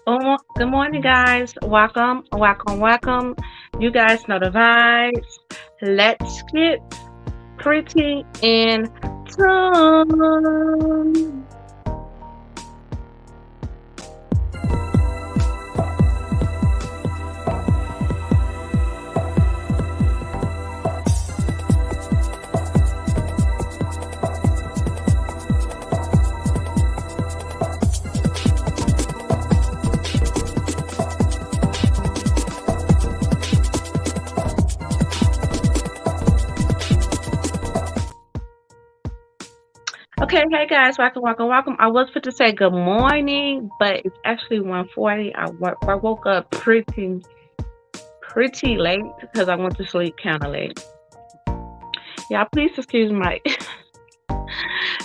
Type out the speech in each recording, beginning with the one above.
Oh, good morning, guys. Welcome, welcome, welcome. You guys know the vibes. Let's get pretty in tune. Okay, hey guys, welcome, welcome, welcome. I was fit to say good morning, but it's actually 1:40. I woke up pretty late because I went to sleep kind of late. Yeah, please excuse my.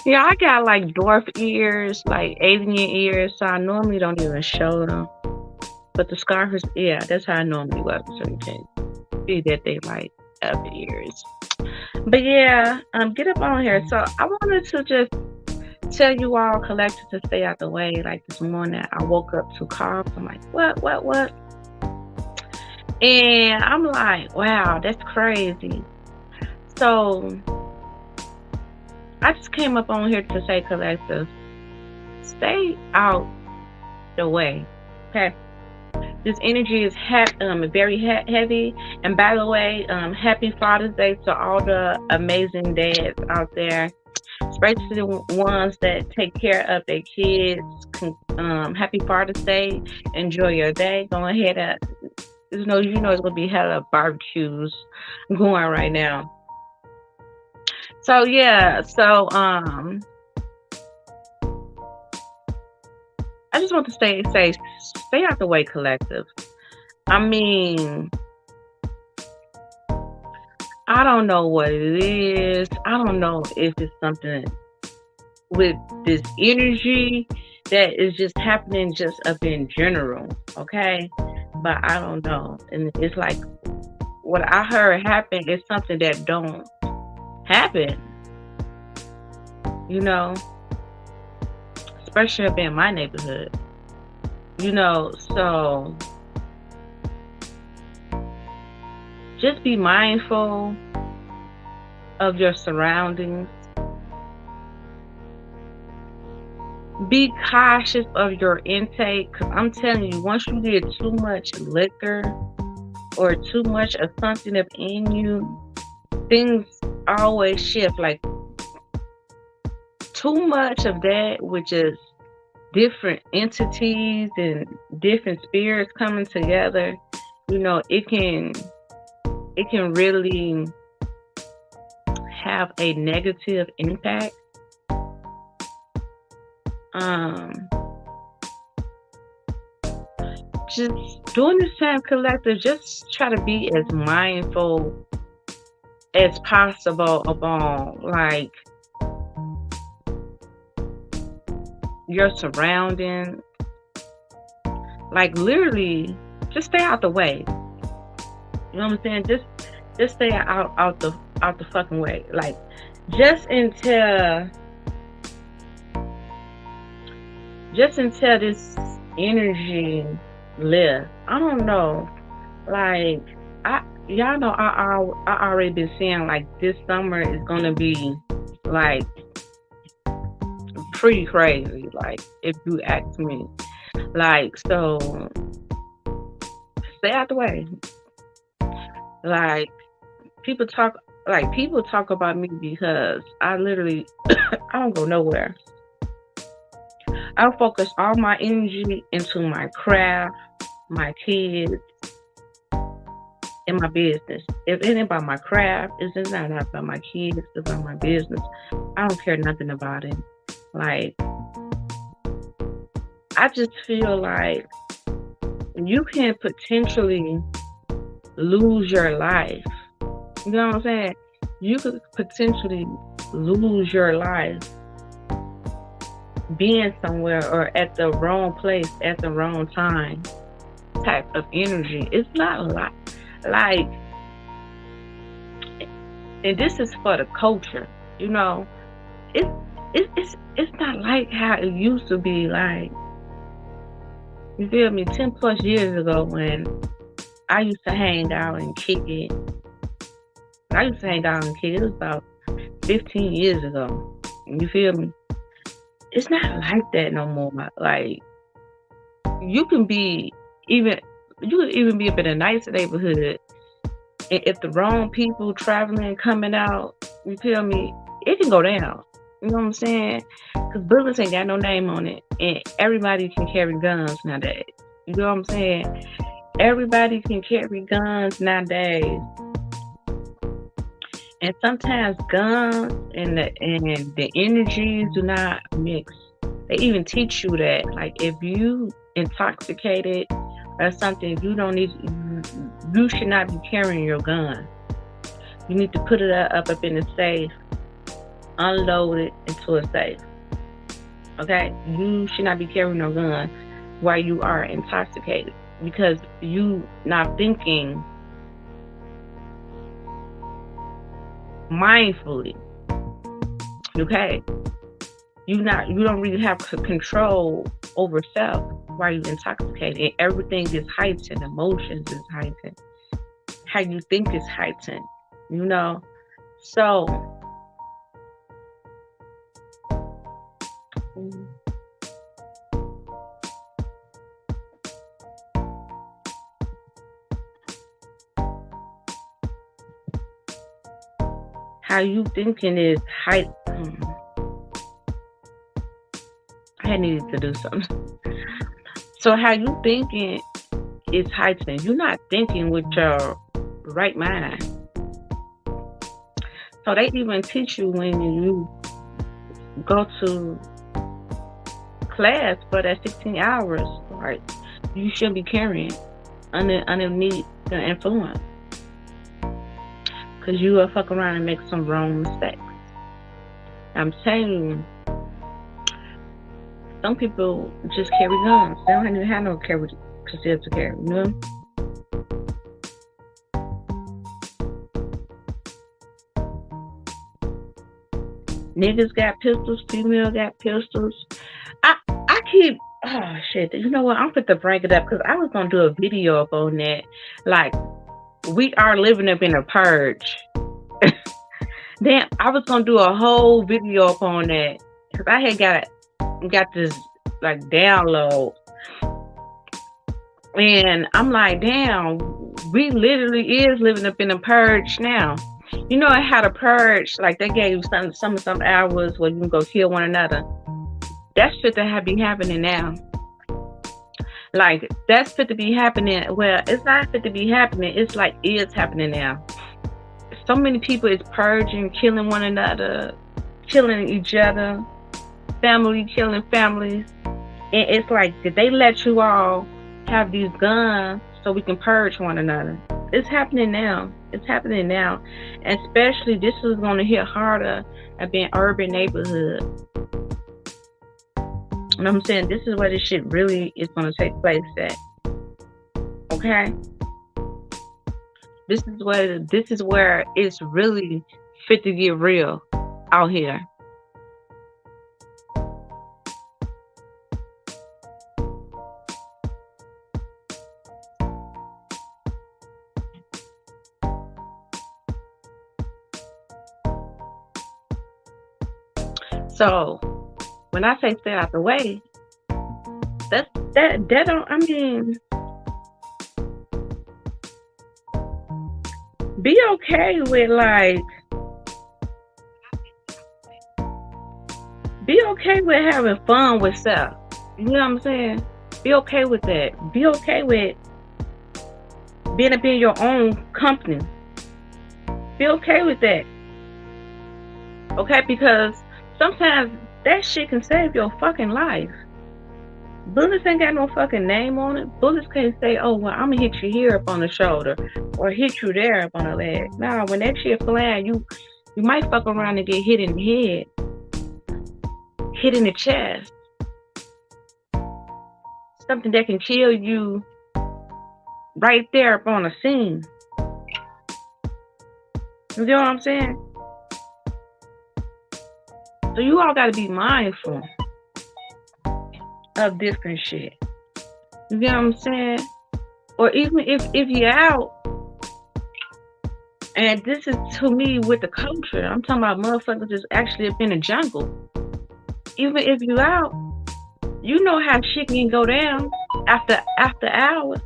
Yeah, I got like dwarf ears, like alien ears, so I normally don't even show them. But the scarf is, yeah, that's how I normally work, so you can see that they like up ears. But yeah, get up on here. So I wanted to just tell you all collected to stay out the way. Like this morning, I woke up to cough. I'm like, what? And I'm like, wow, that's crazy. So I just came up on here to say collective, stay out the way. Okay. This energy is very heavy. And by the way, happy Father's Day to all the amazing dads out there, especially the ones that take care of their kids. Happy Father's Day. Enjoy your day. Go ahead. You know it's gonna be hella barbecues going right now. So yeah. I just want to stay out the way, collective. I mean, I don't know what it is. I don't know if it's something with this energy that is just happening just up in general, okay? But I don't know. And it's like what I heard happen is something that don't happen, you know, especially up in my neighborhood. So just be mindful of your surroundings. Be cautious of your intake, because I'm telling you, once you get too much liquor or too much of something up in you, things always shift. Like too much of that, which is different entities and different spirits coming together, it can really have a negative impact. Um, just during this time, collective, just try to be as mindful as possible about like your surroundings. Like literally, just stay out the way. You know what I'm saying? Just stay out the fucking way. Like just until this energy lifts. I don't know. Like I y'all know I already been saying like this summer is gonna be like pretty crazy. Like if you ask me, like so stay out the way. Like people talk people talk about me because I literally I don't go nowhere. I focus all my energy into my craft, my kids, and my business. If it ain't about my craft, it's not about my kids, it's about my business. I don't care nothing about it. Like I just feel like you can potentially lose your life. You know what I'm saying? You could potentially lose your life being somewhere or at the wrong place at the wrong time type of energy. It's not like and this is for the culture, you know. It it's not like how it used to be like You feel me? 10 plus years ago when I used to hang out and kick it. I used to hang out and kick it. It was about 15 years ago. You feel me? It's not like that no more. Like, you can be even, you could even be up in a nice neighborhood, and if the wrong people traveling, coming out, you feel me? It can go down. You know what I'm saying? Because bullets ain't got no name on it, and everybody can carry guns nowadays. You know what I'm saying? Everybody can carry guns nowadays, and sometimes guns and the energies do not mix. They even teach you that, like, if you intoxicated or something, you should not be carrying your gun. You need to put it up in the safe, unload it into a safe. Okay, you should not be carrying no gun while you are intoxicated, because you not thinking mindfully. Okay, you don't really have control over self while you intoxicated, and everything is heightened. Emotions is heightened. How you think is heightened. You know, so how you thinking is heightened. I needed to do something. So how you thinking is heightened. You're not thinking with your right mind. So they even teach you when you go to class for that 16 hours, right? You shouldn't be carrying underneath the influence, because you will fuck around and make some wrong mistakes. I'm telling you, some people just carry guns. They don't even have no concealed to carry, you know? Niggas got pistols, female got pistols. I keep, oh shit, you know what? I'm fit to bring it up because I was gonna do a video up on that. Like, we are living up in a purge. Then I was gonna do a whole video up on that because I had got this like download, and I'm like, damn, we literally is living up in a purge now. You know, I had a purge, like they gave some hours where you can go kill one another. That's shit that be happening now. Like, that's fit to be happening. Well, it's not fit to be happening. It's like it's happening now. So many people is purging, killing one another, killing each other, family killing families. And it's like, did they let you all have these guns so we can purge one another? It's happening now. It's happening now. And especially this is going to hit harder at being urban neighborhood. You know what I'm saying? This is where this shit really is going to take place at. Okay? This is where it's really fit to get real out here. So when I say stay out the way, that don't, I mean, be okay with, like, be okay with having fun with self. You know what I'm saying? Be okay with that. Be okay with being up in your own company. Be okay with that. Okay? Because sometimes that shit can save your fucking life. Bullets ain't got no fucking name on it. Bullets can't say, oh, well, I'm gonna hit you here up on the shoulder or hit you there up on the leg. Nah, when that shit flying, you might fuck around and get hit in the head, hit in the chest. Something that can kill you right there up on the scene. You know what I'm saying? So you all gotta be mindful of different shit. You get what I'm saying? Or even if you're out, and this is to me with the culture, I'm talking about motherfuckers that's actually up in the jungle. Even if you out, you know how shit can go down after hours.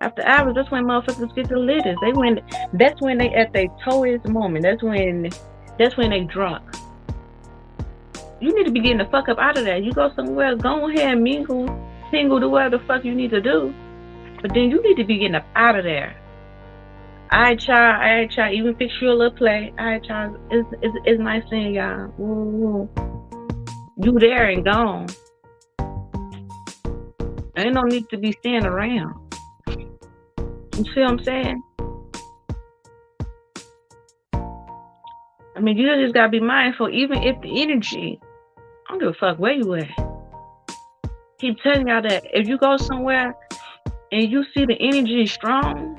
After hours, that's when motherfuckers get the litters. That's when they at their toiest moment. That's when they drunk. You need to be getting the fuck up out of there. You go somewhere, go ahead and mingle, do whatever the fuck you need to do. But then you need to be getting up out of there. Alright, y'all, even fix you a little play. Alright, y'all, it's nice seeing y'all. Ooh. You there and gone. Ain't no need to be standing around. You see what I'm saying? I mean, you just gotta be mindful, even if the energy, I don't give a fuck where you at. Keep telling y'all that if you go somewhere and you see the energy strong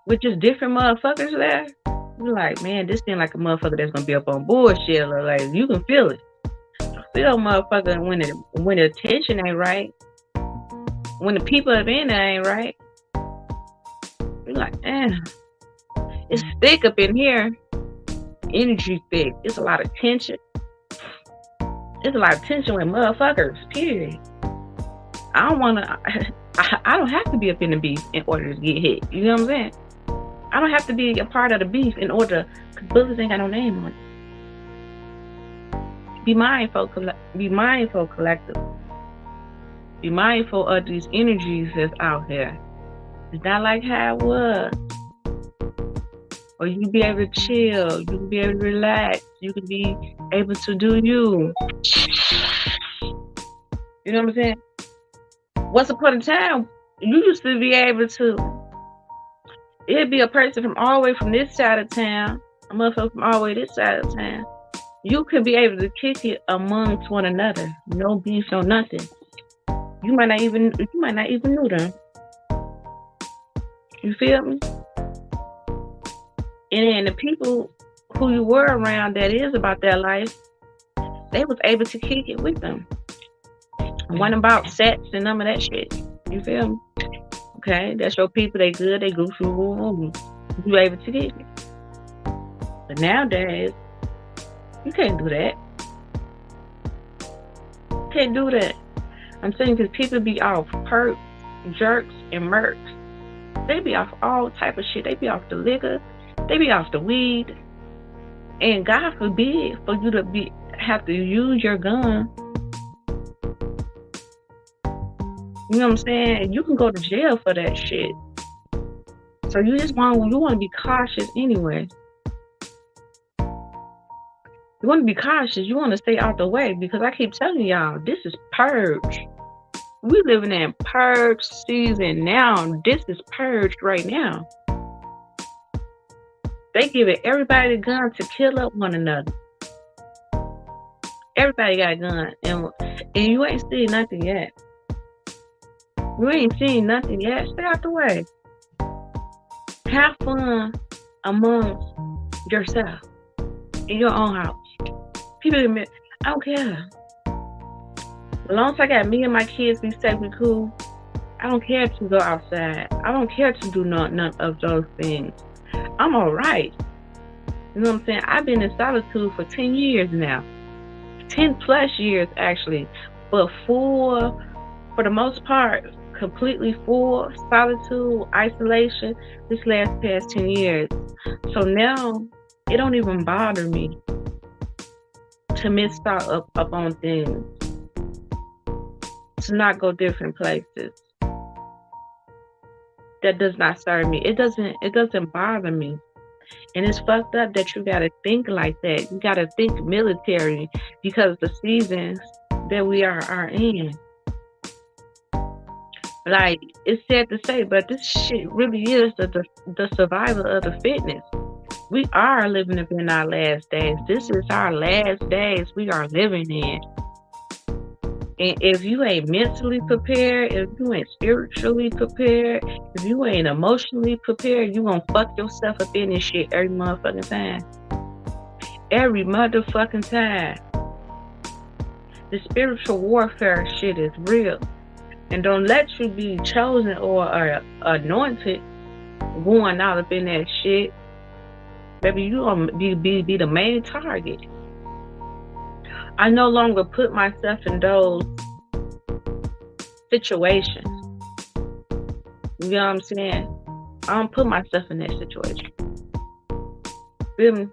with just different motherfuckers there, you're like, man, this seems like a motherfucker that's gonna be up on bullshit, or like you can feel it. You feel motherfucker when the attention ain't right, when the people up in there ain't right. You're like, man, it's thick up in here. Energy thick. It's a lot of tension. It's a lot of tension with motherfuckers, period. I don't have to be up in the beef in order to get hit. You know what I'm saying? I don't have to be a part of the beef in order, because bullets ain't got no name on it. Be mindful, collective. Be mindful of these energies that's out here. It's not like how it was. Or you can be able to chill. You can be able to relax. You can be able to do you. You know what I'm saying? Once upon a time, you used to be able to. It'd be a person from all the way from this side of town, a motherfucker from all the way this side of town. You could be able to kick it amongst one another. No beef, no nothing. You might not even know them. You feel me? And then the people who you were around that is about their life, they was able to kick it with them. It wasn't about sex and none of that shit. You feel me? Okay, that's your people. They good. They goofy. You able to kick it. But nowadays, you can't do that. You can't do that. I'm saying because people be off perks, jerks, and mercs. They be off all type of shit. They be off the liquor. They be off the weed. And God forbid for you to have to use your gun. You know what I'm saying? You can go to jail for that shit. So you want to be cautious anyway. You want to be cautious. You want to stay out the way, because I keep telling y'all, this is purge. We living in purge season now. This is purged right now. They giving everybody a gun to kill up one another. Everybody got a gun, and you ain't seen nothing yet. You ain't seen nothing yet. Stay out the way. Have fun amongst yourself in your own house. People admit, I don't care. As long as I got me and my kids be safe and cool, I don't care to go outside. I don't care to do none of those things. I'm all right. You know what I'm saying? I've been in solitude for 10 years now. 10 plus years, actually. But for the most part, completely full solitude, isolation, this past 10 years. So now, it don't even bother me to miss out up on things. To not go different places. That does not serve me. It doesn't bother me. And it's fucked up that you gotta think like that. You gotta think military, because the seasons that we are in. Like, it's sad to say, but this shit really is the survival of the fitness. We are living up in our last days. This is our last days we are living in. And if you ain't mentally prepared, if you ain't spiritually prepared, if you ain't emotionally prepared, you gonna fuck yourself up in this shit every motherfucking time. Every motherfucking time. The spiritual warfare shit is real. And don't let you be chosen or anointed going out up in that shit. Baby, you gonna be the main target. I no longer put myself in those situations. You know what I'm saying? I don't put myself in that situation. Feel me?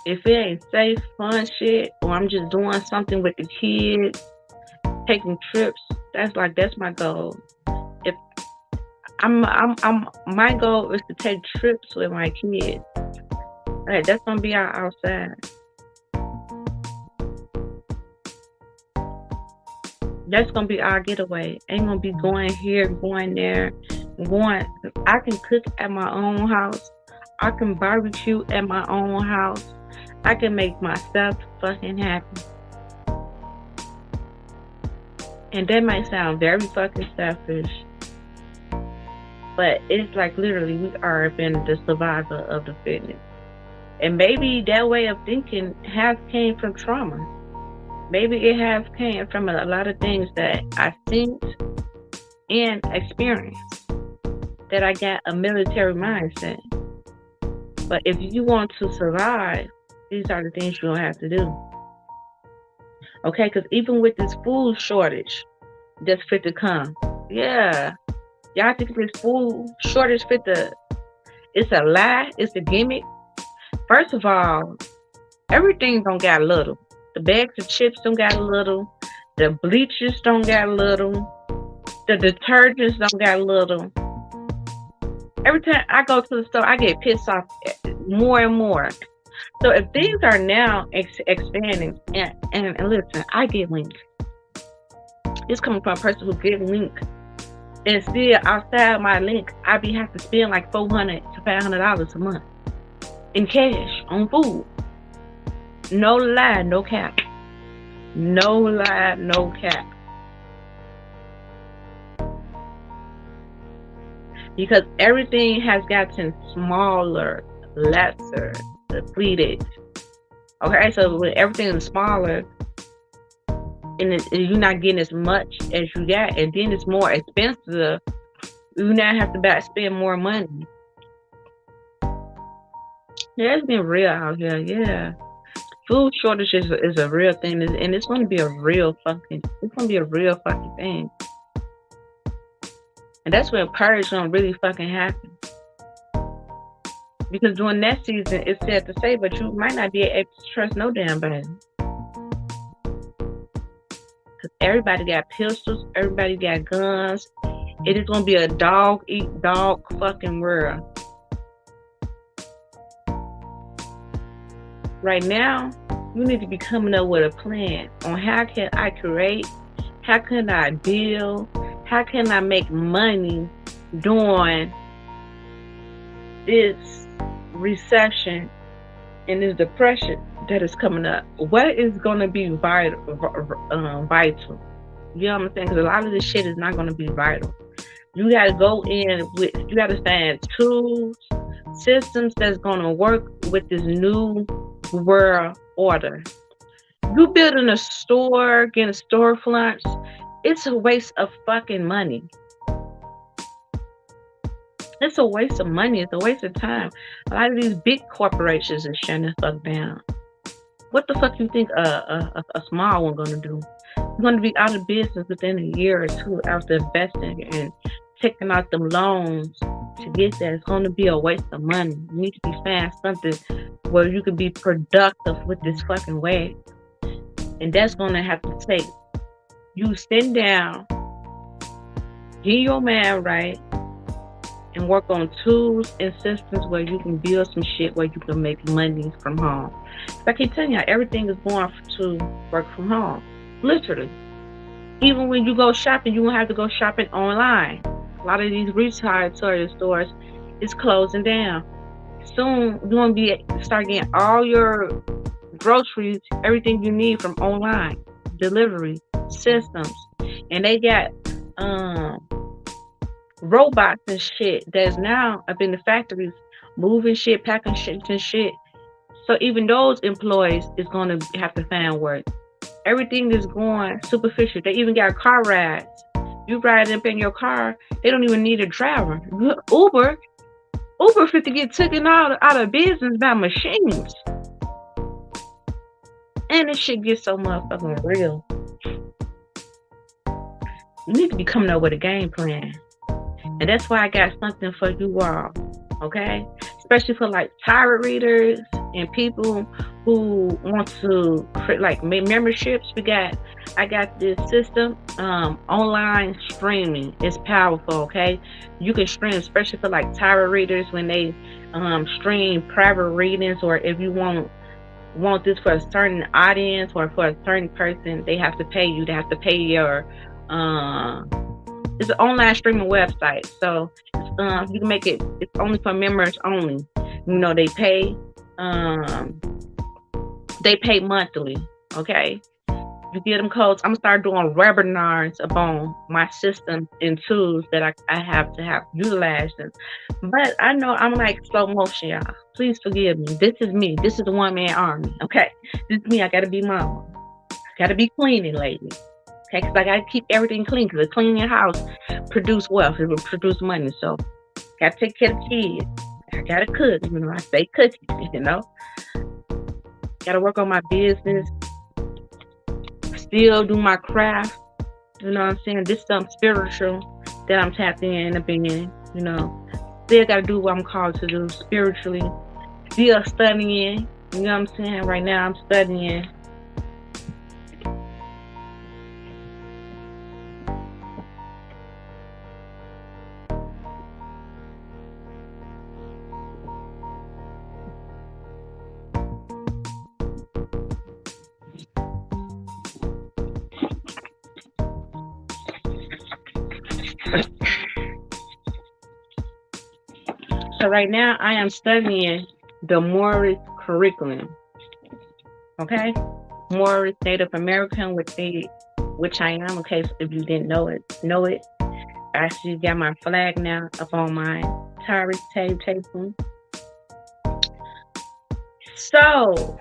If it ain't safe, fun shit, or I'm just doing something with the kids, taking trips, that's my goal. If my goal is to take trips with my kids. Right, that's gonna be our outside. That's gonna be our getaway. Ain't gonna be going here, going there, going. I can cook at my own house. I can barbecue at my own house. I can make myself fucking happy. And that might sound very fucking selfish, but it's like literally we are been the survivor of the fittest. And maybe that way of thinking has came from trauma. Maybe it has came from a lot of things that I think and experienced, that I got a military mindset. But if you want to survive, these are the things you're going to have to do. Okay, because even with this food shortage that's fit to come, yeah, y'all think this food shortage it's a lie, it's a gimmick. First of all, everything don't got little. The bags of chips don't got a little. The bleachers don't got a little. The detergents don't got a little. Every time I go to the store, I get pissed off more and more. So if things are now expanding, and listen, I get linked. It's coming from a person who get linked. And still outside my link, I be have to spend like $400 to $500 a month in cash on food. No lie, no cap. No lie, no cap. Because everything has gotten smaller, lesser, depleted. Okay, so when everything is smaller, and you're not getting as much as you got, and then it's more expensive, you now have to spend more money. Yeah, it's been real out here, yeah. Food shortage is a real thing, and it's going to be a real fucking thing. And that's when purge gonna really fucking happen. Because during that season, it's sad to say, but you might not be able to trust no damn body. Because everybody got pistols, everybody got guns. It is gonna be a dog eat dog fucking world. Right now, you need to be coming up with a plan on how can I create, how can I build, how can I make money during this recession and this depression that is coming up. What is going to be vital? You know what I'm saying? Because a lot of this shit is not going to be vital. You got to go in with, you got to find tools, systems that's going to work with this new world order. You building a store, getting storefronts, it's a waste of fucking money. It's a waste of money. It's a waste of time. A lot of these big corporations are shutting the fuck down. What the fuck you think a small one gonna do? You're gonna be out of business within a year or two after investing and taking out them loans to get there. It's gonna be a waste of money. You need to find something where you can be productive with this fucking way. And that's gonna have to take you sitting down, get your man right, and work on tools and systems where you can build some shit where you can make money from home. I keep telling you, everything is going to work from home. Literally. Even when you go shopping, you won't have to go shopping online. A lot of these retail stores is closing down. Soon you're going to start getting all your groceries, everything you need from online delivery systems. And they got robots and shit that's now up in the factories moving shit, packing shit and shit So even those employees is going to have to find work. Everything is going superficial. They even got car rides. You ride up in your car, they don't even need a driver. Uber fit to get taken out of business by machines. And this shit gets so motherfucking real. You need to be coming up with a game plan. And that's why I got something for you all. Okay? Especially for like tarot readers and people who want to create like memberships. I got this system, online streaming. It's powerful, okay? You can stream, especially for like tarot readers when they stream private readings, or if you want this for a certain audience or for a certain person, they have to pay you. They have to pay your it's an online streaming website, so you can make it. It's only for members only. You know, they pay monthly. Okay, you get them codes. I'm gonna start doing webinars about my system and tools that I have to have utilized. But I know I'm like slow motion, y'all. Please forgive me. This is me. This is the one man army. Okay, this is me. I gotta be mama. I gotta be cleaning lady. Okay, because I gotta keep everything clean. Because a cleaning house produce wealth. It will produce money. So, gotta take care of kids. I gotta cook. You know, I say cooking. You know, gotta work on my business. Still do my craft. You know what I'm saying? This is something spiritual that I'm tapped in up in. You know, still gotta do what I'm called to do spiritually. Still studying. You know what I'm saying? Right now, I'm studying. So right now I am studying the Moorish curriculum. Okay? Moorish Native American, which I am. Okay, so if you didn't know it. I actually got my flag now up on my tarot table. So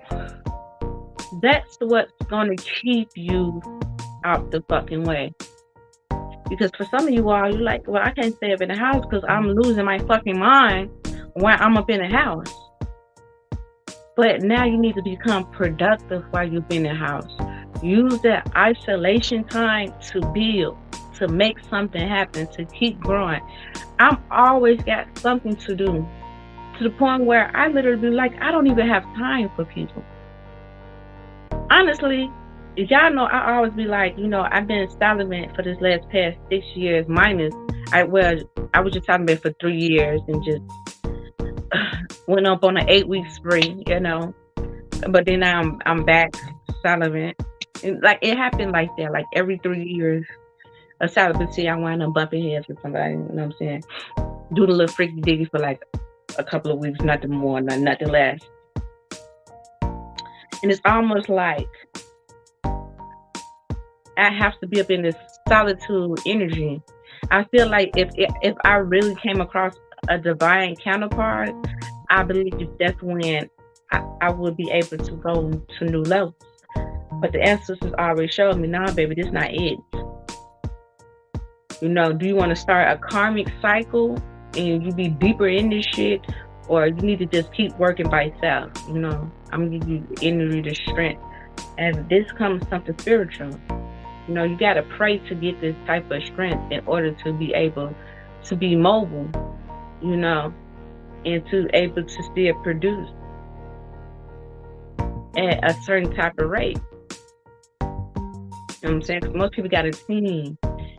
that's what's gonna keep you out the fucking way. Because for some of you all, you're like, well, I can't stay up in the house because I'm losing my fucking mind while I'm up in the house. But now you need to become productive while you're in the house. Use that isolation time to build, to make something happen, to keep growing. I'm always got something to do, to the point where I literally be like, I don't even have time for people. Honestly, y'all know I always be like, you know, I've been celibate for this past 6 years minus. I was just celibate for 3 years and just went up on an 8-week spree, you know. But then now I'm back celibate. And like it happened like that, like every 3 years of celibacy, I wind up bumping heads with somebody. You know what I'm saying? Doing a little freaky diggy for like a couple of weeks, nothing more, nothing less. And it's almost like I have to be up in this solitude energy. I feel like if I really came across a divine counterpart, I believe that's when I would be able to go to new levels. But the ancestors already showed me, nah, baby, this not it. You know, do you want to start a karmic cycle and you be deeper in this shit, or you need to just keep working by yourself? You know, I'm gonna give you the energy, the strength, and this comes something spiritual. You know, you gotta pray to get this type of strength in order to be able to be mobile, you know, and to able to still produce at a certain type of rate. You know what I'm saying? 'Cause most people got a team.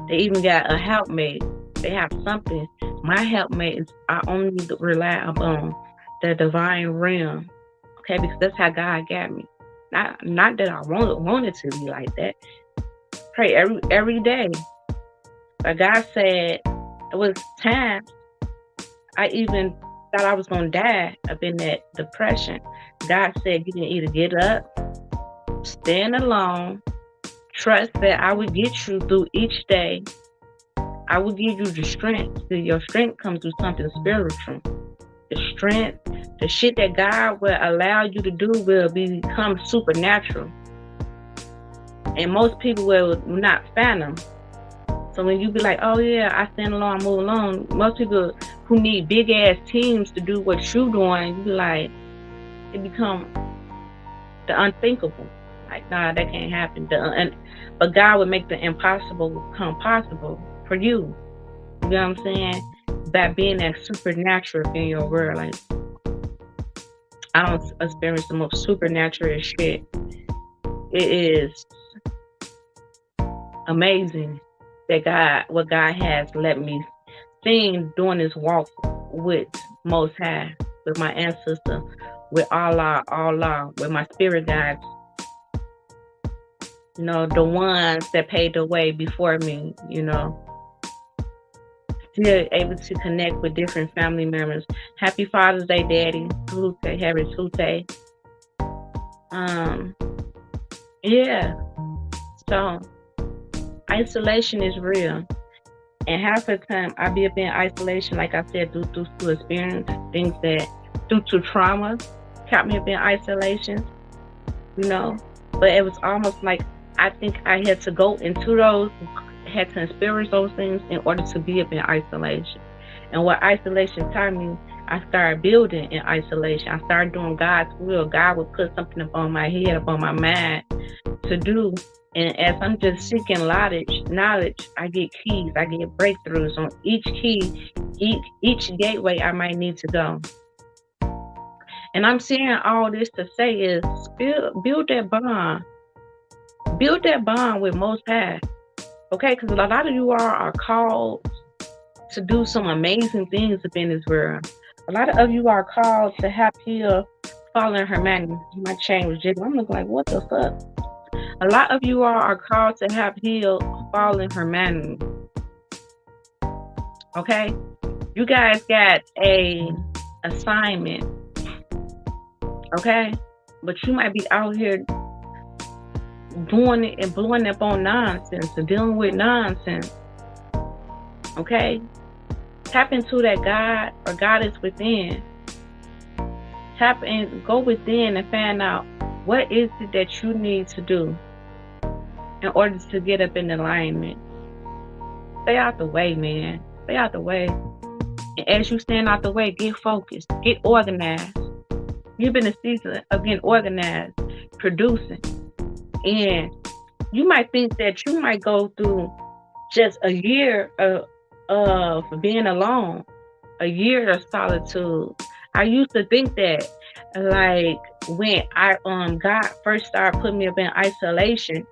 They even got a helpmate. They have something. My helpmate is, I only rely upon the divine realm. Okay, because that's how God got me. Not that I wanted to be like that. Pray every day. But God said it was times I even thought I was gonna die up in that depression. God said you can either get up, stand alone, trust that I would get you through each day. I will give you the strength. So your strength comes through something spiritual. The strength The shit that God will allow you to do will become supernatural. And most people will not fathom. So when you be like, oh yeah, I stand alone, move alone, most people who need big ass teams to do what you doing, you be like, it become the unthinkable. Like, nah, that can't happen. But God would make the impossible become possible for you. You know what I'm saying? By being that supernatural in your world. Like, I don't experience the most supernatural shit. It is amazing that what God has let me see during this walk with Most High, with my ancestor, with Allah, with my spirit guides. You know, the ones that paved the way before me, you know. Still able to connect with different family members. Happy Father's Day, Daddy. Harry Tute. Yeah. So isolation is real. And half the time I be up in isolation, like I said, due to experience, things that due to trauma kept me up in isolation, you know. But it was almost like I think I had to go into those, had to experience those things in order to be up in isolation. And what isolation taught me, I started building in isolation. I started doing God's will. God would put something upon my head, upon my mind to do. And as I'm just seeking knowledge, I get keys, I get breakthroughs on each key, each gateway I might need to go. And I'm saying all this to say is build that bond. Build that bond with Most High. Okay, because a lot of you are called to do some amazing things up in this world. A lot of you are called to help heal fallen humanity. My chain was jiggling. I'm looking like, what the fuck? A lot of you are called to help heal fallen humanity. Okay? You guys got a assignment. Okay? But you might be out here doing it and blowing up on nonsense and dealing with nonsense. Okay? Tap into that God or Goddess within. Tap in, go within and find out what is it that you need to do in order to get up in alignment. Stay out the way, man. Stay out the way. And as you stand out the way, get focused. Get organized. You've been a season of getting organized, producing. And you might think that you might go through just a year of being alone, a year of solitude. I used to think that, like, when God first started putting me up in isolation,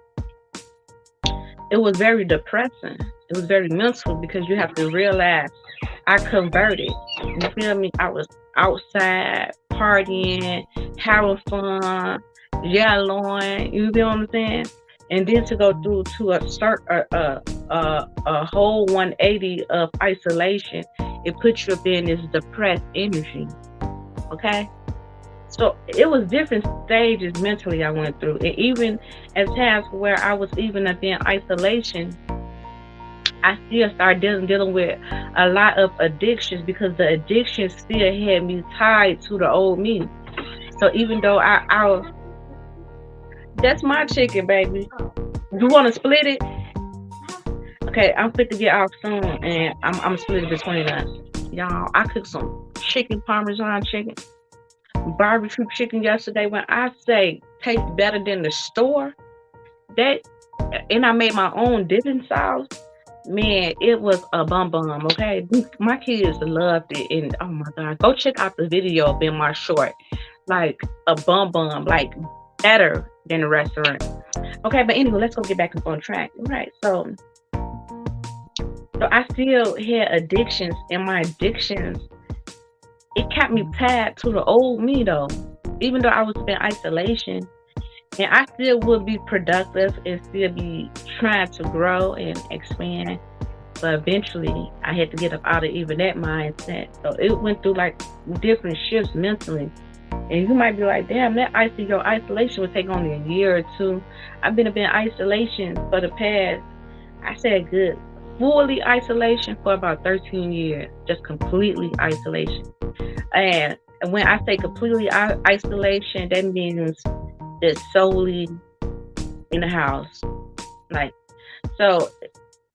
it was very depressing. It was very mental because you have to realize I converted. You feel me? I was outside partying, having fun, yelling. You feel what I'm saying? And then to go through to a whole 180 of isolation, it puts you up in this depressed energy. Okay? So it was different stages mentally I went through. And even at times where I was even up in isolation, I still started dealing with a lot of addictions because the addiction still had me tied to the old me. So even though I was, that's my chicken, baby. You want to split it? Okay, I'm fit to get off soon, and I'm split it between us. Y'all, I cooked some chicken, Parmesan chicken, barbecue chicken yesterday. When I say tastes better than the store, and I made my own dipping sauce. Man, it was a bum, okay? My kids loved it, and oh my God, go check out the video of in my short. Like a bum, like better than the restaurant. Okay, but anyway, let's go get back on track. Right, so I still had addictions, and my addictions, it kept me tied to the old me though. Even though I was in isolation, and I still would be productive and still be trying to grow and expand. But eventually, I had to get up out of even that mindset. So it went through like different shifts mentally. And you might be like, damn, your isolation would take only a year or two. I've been in isolation for the past, I said good, fully isolation for about 13 years. Just completely isolation. And when I say completely isolation, that means just solely in the house. Like, so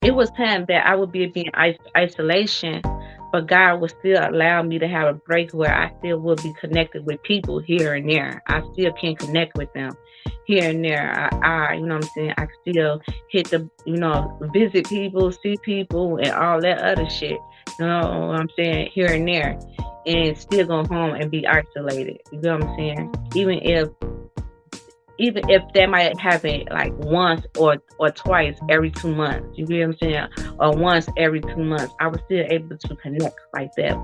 it was time that I would be in isolation, but God would still allow me to have a break where I still would be connected with people here and there. I still can connect with them here and there. You know what I'm saying? I can still hit visit people, see people, and all that other shit. You know what I'm saying? Here and there, and still go home and be isolated. You know what I'm saying? Even if that might happen like once or twice every 2 months, you get what I'm saying? Or once every 2 months, I was still able to connect like that.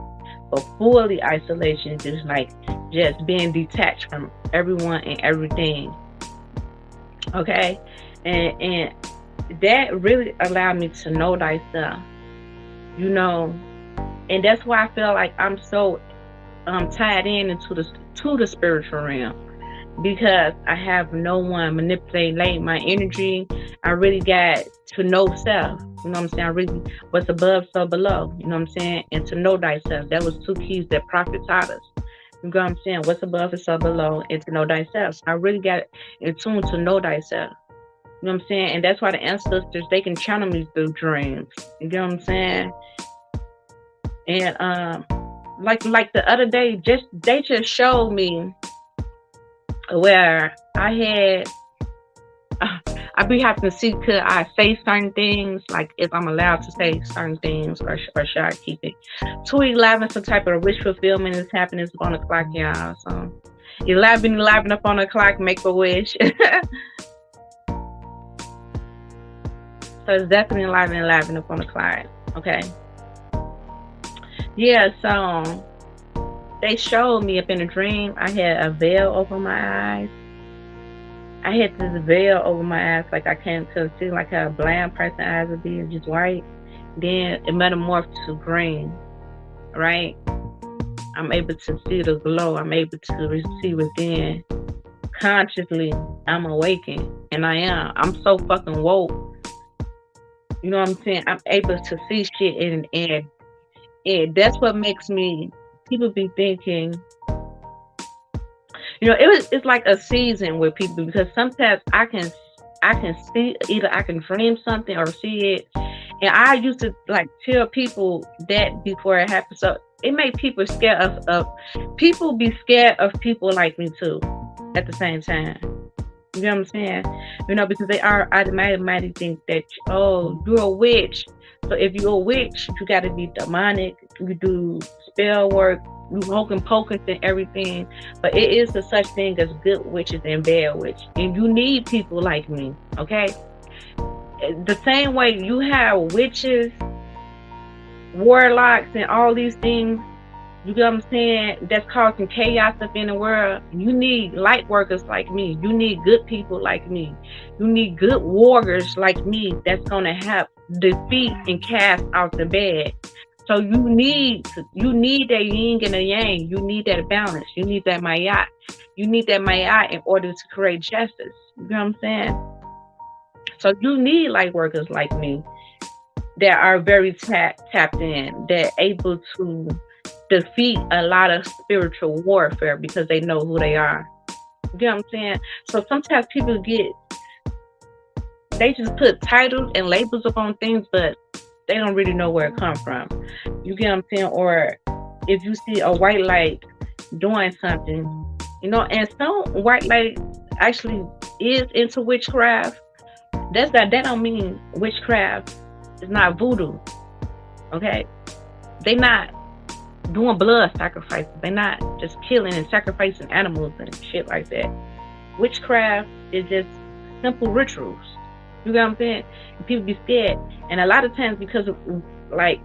But fully isolation, just being detached from everyone and everything. Okay? And that really allowed me to know thyself. You know, and that's why I feel like I'm so tied into the spiritual realm. Because I have no one manipulating my energy. I really got to know self. You know what I'm saying? I really, what's above, so below. You know what I'm saying? And to know thyself. That was 2 keys that prophet taught us. You know what I'm saying? What's above is so below, and to know thyself. I really got in tune to know thyself. You know what I'm saying? And that's why the ancestors, they can channel me through dreams. You know what I'm saying? And like the other day, they just showed me where I had, I be having to see, could I say certain things, like if I'm allowed to say certain things, or should I keep it? 2:11, some type of wish fulfillment is happening. It's on the clock, y'all. So 11 up on the clock, make a wish. So it's definitely 11 up on the clock. Okay. Yeah. So they showed me up in a dream, I had a veil over my eyes. I had this veil over my eyes, like I can't see, like how a blind person's eyes would be, just white. Then it metamorphed to green, right? I'm able to see the glow. I'm able to see within. Consciously, I'm awakened, and I am. I'm so fucking woke. You know what I'm saying? I'm able to see shit, and that's what makes me. People be thinking, it's like a season with people, because sometimes I can see, either I can dream something or see it, and I used to like tell people that before it happened. So it made people scared of people be scared of people like me too at the same time. You know what I'm saying? Because they are automatically think that, oh, you're a witch. So if you're a witch, you got to be demonic. You do spell work, you hocus pocus and everything. But it is a such thing as good witches and bad witches. And you need people like me, okay? The same way you have witches, warlocks, and all these things, you know what I'm saying, that's causing chaos up in the world. You need light workers like me. You need good people like me. You need good warriors like me that's going to help defeat and cast out the bad. So you need that yin and the yang. You need that balance. You need that mayat. You need that mayat in order to create justice. You know what I'm saying? So you need light workers like me that are very tapped in, that able to defeat a lot of spiritual warfare because they know who they are. You know what I'm saying? So sometimes people they just put titles and labels up on things, but they don't really know where it comes from. You get what I'm saying? Or if you see a white light doing something, and some white light actually is into witchcraft. That don't mean witchcraft is not voodoo. Okay? They not doing blood sacrifices. They're not just killing and sacrificing animals and shit like that. Witchcraft is just simple rituals. You know what I'm saying? And people be scared. And a lot of times, because of, like,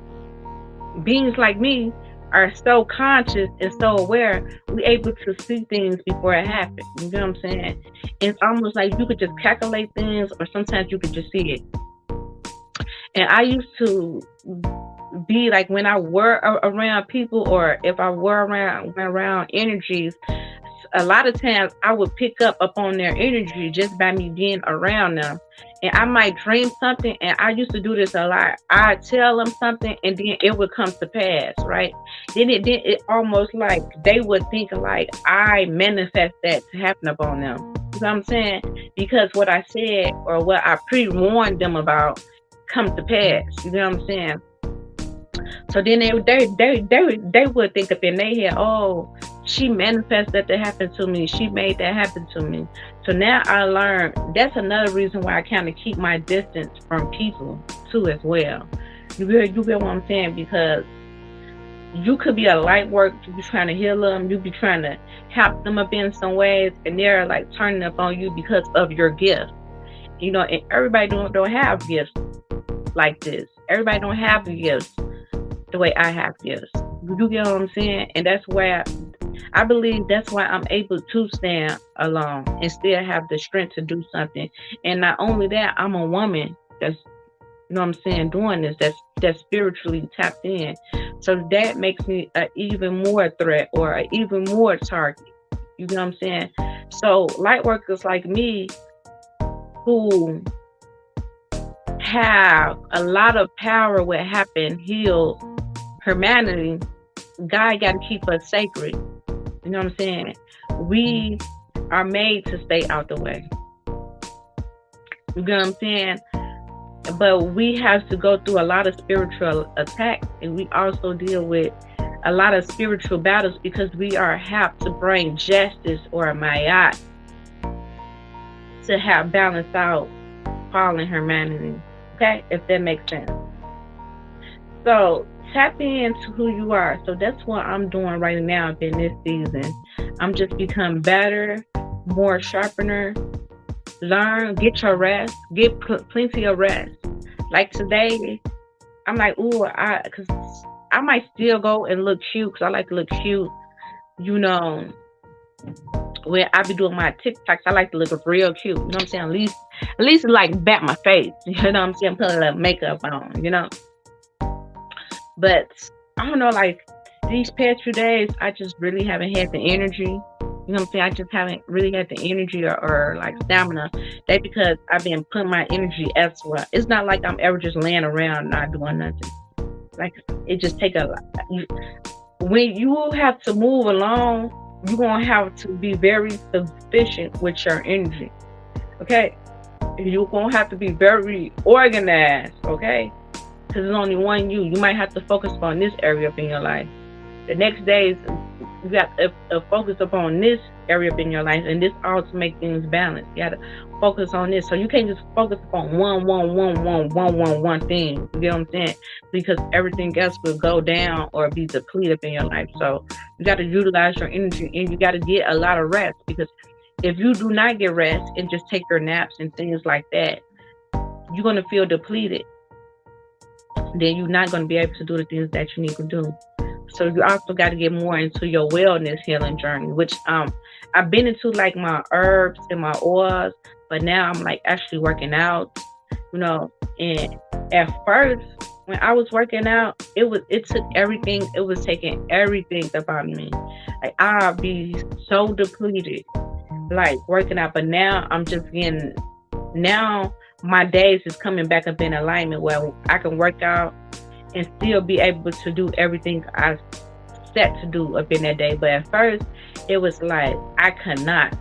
beings like me are so conscious and so aware, we able to see things before it happens. You know what I'm saying? It's almost like you could just calculate things, or sometimes you could just see it. And I used to be like, when I were around people, or if I were around energies, a lot of times I would pick up upon their energy just by me being around them. And I might dream something, and I used to do this a lot. I tell them something, and then it would come to pass, right? Then it almost like they would think like I manifest that to happen upon them. You know what I'm saying? Because what I said or what I pre-warned them about come to pass. You know what I'm saying? So then they would think up in their head, oh, she manifested that to happen to me. She made that happen to me. So now I learned that's another reason why I kind of keep my distance from people too as well. You get what I'm saying? Because you could be a light work, you be trying to heal them, you be trying to help them up in some ways, and they're like turning up on you because of your gift. And everybody don't have gifts like this. Everybody don't have the gifts the way I have gifts. You get what I'm saying? And that's why I believe that's why I'm able to stand alone and still have the strength to do something. And not only that, I'm a woman that's, you know what I'm saying, doing this, that's spiritually tapped in. So that makes me an even more threat or an even more target. You know what I'm saying? So light workers like me who have a lot of power with happen, heal humanity, God got to keep us sacred. You know what I'm saying? We are made to stay out the way. You know what I'm saying? But we have to go through a lot of spiritual attacks, and we also deal with a lot of spiritual battles because we have to bring justice or mayat to have balance out fallen humanity. Okay? If that makes sense. So tap into who you are. So that's what I'm doing right now in this season. I'm just become better, more sharpener. Learn, get your rest, get plenty of rest. Like today, I'm like, because I might still go and look cute because I like to look cute. When I be doing my TikToks, I like to look real cute. You know what I'm saying? At least like back my face. You know what I'm saying? Put a little makeup on. But I don't know, like these past few days, I just really haven't had the energy. You know what I'm saying? I just haven't really had the energy or like stamina. That's because I've been putting my energy elsewhere. It's not like I'm ever just laying around not doing nothing. Like it just take a lot. When you have to move along, you're gonna have to be very sufficient with your energy. Okay? You're gonna have to be very organized, okay? Because there's only one you. You might have to focus on this area up in your life. The next days, you got to focus upon this area up in your life, and this all to make things balanced. You got to focus on this. So you can't just focus upon one thing. You get what I'm saying? Because everything else will go down or be depleted up in your life. So you got to utilize your energy, and you got to get a lot of rest. Because if you do not get rest and just take your naps and things like that, you're going to feel depleted. Then you're not going to be able to do the things that you need to do. So you also got to get more into your wellness healing journey, which I've been into like my herbs and my oils, but now I'm like actually working out, and at first when I was working out, it was taking everything about me. Like I'll be so depleted, like working out, but now I'm just now my days is coming back up in alignment where I can work out and still be able to do everything I set to do up in that day. But at first, it was like I could not.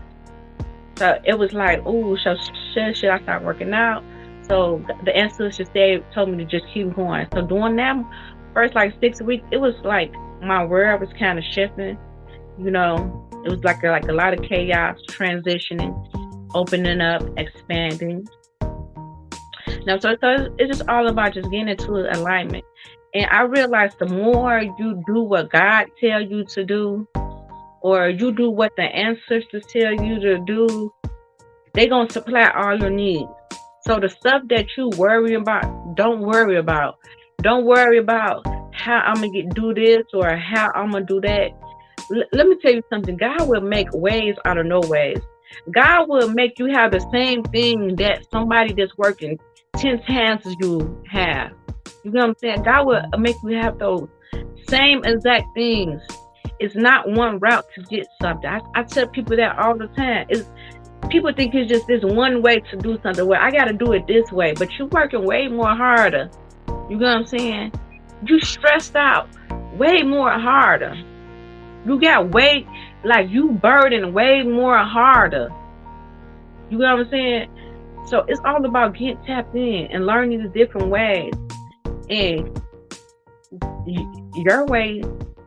So it was like, should I start working out? So the ancestors told me to just keep going. So during that first like 6 weeks, it was like my world was kind of shifting. It was like a lot of chaos, transitioning, opening up, expanding. Now, so it's just all about just getting into alignment. And I realized the more you do what God tell you to do, or you do what the ancestors tell you to do, they're going to supply all your needs. So the stuff that you worry about, don't worry about. Don't worry about how I'm going to do this or how I'm going to do that. Let me tell you something. God will make ways out of no ways. God will make you have the same thing that somebody that's working 10 times as you have. You know what I'm saying? God will make you have those same exact things. It's not one route to get something. I tell people that all the time. People think it's just this one way to do something. Well, I got to do it this way, but you're working way more harder. You know what I'm saying? You stressed out way more harder. You got way, like you burden way more harder. You know what I'm saying? So it's all about getting tapped in and learning the different ways. And your way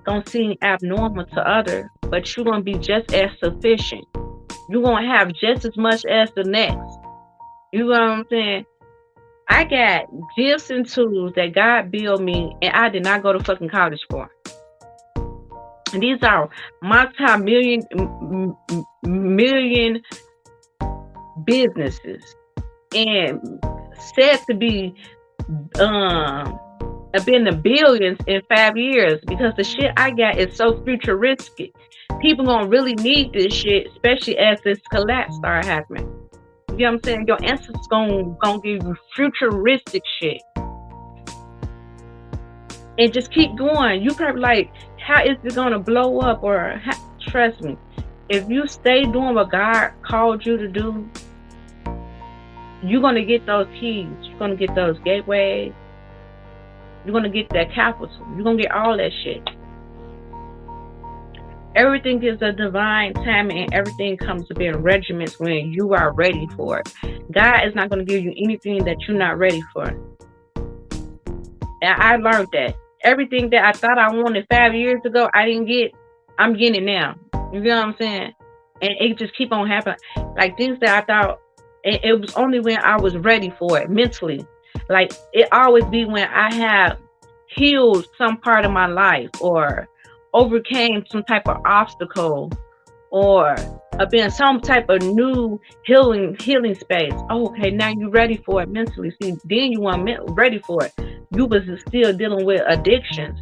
gonna seem abnormal to others, but you're gonna be just as sufficient. You're gonna have just as much as the next. You know what I'm saying? I got gifts and tools that God built me, and I did not go to fucking college for. And these are multi-million businesses, and said to be been the billions in 5 years, because the shit I got is so futuristic. People gonna really need this shit, especially as this collapse start happening. You know what I'm saying? Your ancestors gonna give you futuristic shit. And just keep going. You probably like, how is it gonna blow up? Or trust me, if you stay doing what God called you to do, you're gonna get those keys. You're gonna get those gateways. You're gonna get that capital. You're gonna get all that shit. Everything is a divine timing, and everything comes to be in regiments when you are ready for it. God is not going to give you anything that you're not ready for. And I learned that. Everything that I thought I wanted 5 years ago, I didn't get. I'm getting it now. You know what I'm saying? And it just keep on happening. Like things that I thought, it was only when I was ready for it mentally. Like it always be when I have healed some part of my life, or overcame some type of obstacle, or been some type of new healing space. Oh, okay, now you're ready for it mentally. See, then you weren't ready for it. You was still dealing with addictions,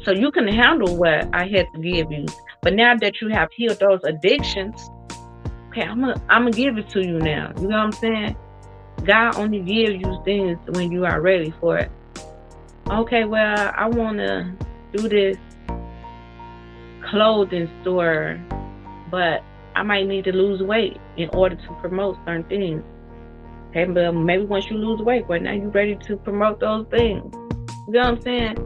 so you can handle what I had to give you. But now that you have healed those addictions, okay, I'm gonna give it to you now. You know what I'm saying? God only gives you things when you are ready for it. Okay, well, I want to do this clothing store, but I might need to lose weight in order to promote certain things. Okay, but maybe once you lose weight, but now you're ready to promote those things. You know what I'm saying?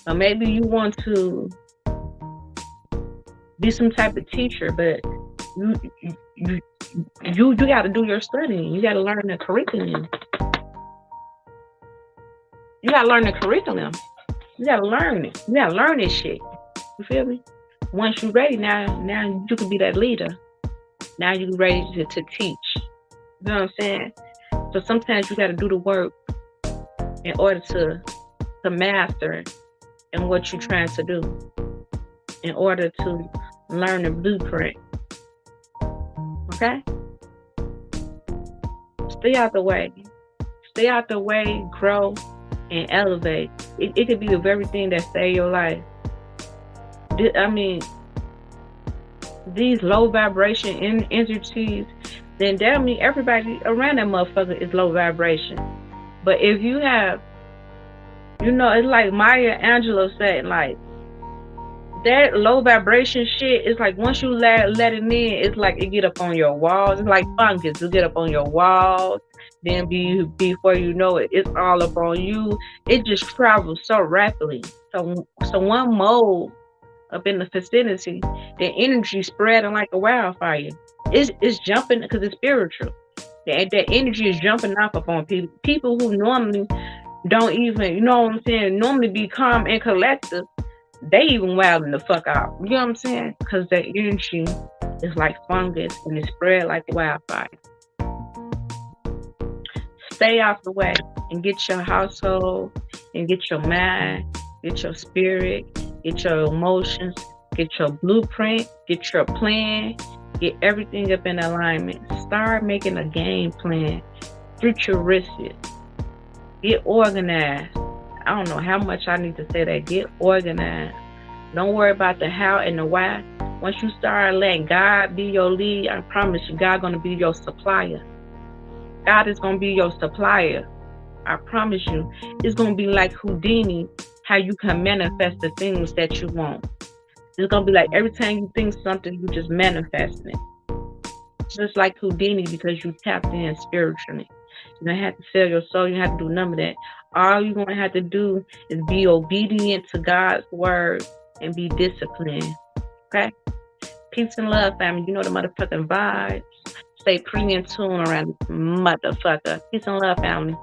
Or maybe you want to be some type of teacher, but you got to do your studying. You got to learn the curriculum. You got to learn the curriculum. You gotta learn it. You gotta learn this shit. You feel me? Once you're ready, now you can be that leader. Now you're ready to teach. You know what I'm saying? So sometimes you gotta do the work in order to master in what you're trying to do. In order to learn the blueprint. Okay? Stay out the way. Stay out the way, grow, and elevate. It could be the very thing that save your life. I mean, these low vibration entities, then that mean everybody around that motherfucker is low vibration. But if you have, it's like Maya Angelou said, like, that low vibration shit is like once you let it in, it's like it get up on your walls. It's like fungus. It get up on your walls. Then before you know it, it's all up on you. It just travels so rapidly. So one mole up in the vicinity, the energy spreading like a wildfire. It's jumping because it's spiritual. That energy is jumping off upon people. People who normally don't even, normally be calm and collective, they even wilding the fuck out. You know what I'm saying? Because that energy is like fungus and it spread like wildfire. Stay out the way and get your household and get your mind, get your spirit, get your emotions, get your blueprint, get your plan, get everything up in alignment. Start making a game plan, futuristic, get organized. I don't know how much I need to say that. Get organized. Don't worry about the how and the why. Once you start letting God be your lead, I promise you, God gonna be your supplier. God is gonna be your supplier. I promise you. It's gonna be like Houdini, how you can manifest the things that you want. It's gonna be like every time you think something, you just manifesting it. Just like Houdini, because you tapped in spiritually. You don't have to sell your soul. You don't have to do none of that. All you're gonna have to do is be obedient to God's word and be disciplined. Okay? Peace and love, family. You know the motherfucking vibes. Stay pretty in tune around this motherfucker. Peace and love, family.